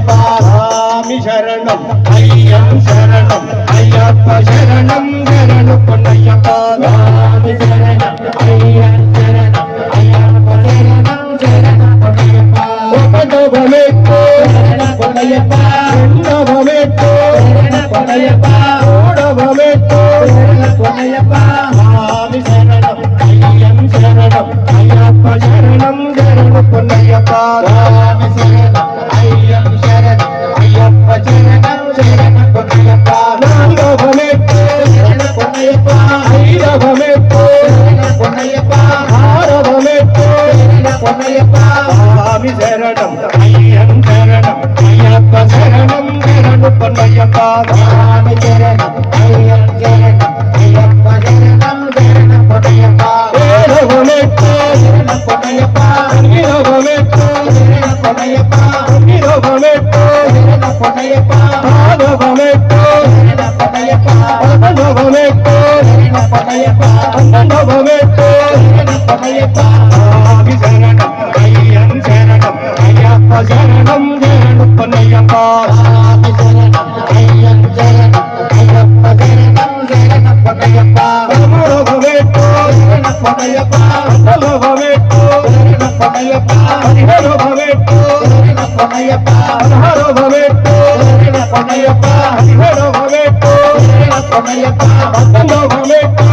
பொன்னையப்பா சாமி சரணம் ஐயம் சரணம் ஐயப்ப சரணம் சரணம் பொன்னையப்பா சாமி சரணம் ஐயம் சரணம் ஐயப்ப சரணம் சரணம் பொன்னையப்பா உபதோபமேத்தோ சரணம் பொன்னையப்பா உண்டபமேத்தோ சரணம் பொன்னையப்பா ஓடபமேத்தோ சரணம் பொன்னையப்பா சாமி சரணம் ஐயம் சரணம் ஐயப்ப சரணம் சரணம் பொன்னையப்பா சாமி சரணம் ஐயம் சரணம் ஐயப்ப சரணம் சரணம் பொன்னையப்பா நாங்கபமேத்தோ சரணம் பொன்னையப்பா ஐரபமேத்தோ சரணம் பொன்னையப்பா ஆரபமேத்தோ சரணம் பொன்னையப்பா சாமி சரணம் ஐயம் சரணம் ஐயப்ப சரணம் சரணம் பொன்னையப்பா சாமி சரணம் ஐயம் சரணம் ஐயப்ப சரணம் சரணம் பொன்னையப்பா ஏரபமேத்தோ சரணம் பொன்னையப்பா ஐரபமேத்தோ சரணம் பொன்னையப்பா ஐரபமேத்தோ சரணம் பொன்னையப்பா ஆரபமேத்தோ சரணம் பொன்னையப்பா ஆரபமேத்தோ சரணம் பொன்னையப்பா ஆரபமேத்தோ சரணம் பொன்னையப்பா சாமி சரணம் ஐயம் சரணம் ஐயப்ப சரணம் சரணம் பொன்னையப்பா சாமி சரணம் ஐயம் சரணம் ஐயப்ப சரணம் சரணம் பொன்னையப்பா அமரபமேத்தோ சரணம் பொன்னையப்பா அமரபமேத்தோ சரணம் பொன்னையப்பா ஹரிஹரபமேத்தோ சரணம் பொன்னையப்பா ஹரபமேத்தோ சரணம் பொன்னையப்பா ஹரிஹரபமேத்தோ சரணம் பொன்னையப்பா வந்தபமேத்தோ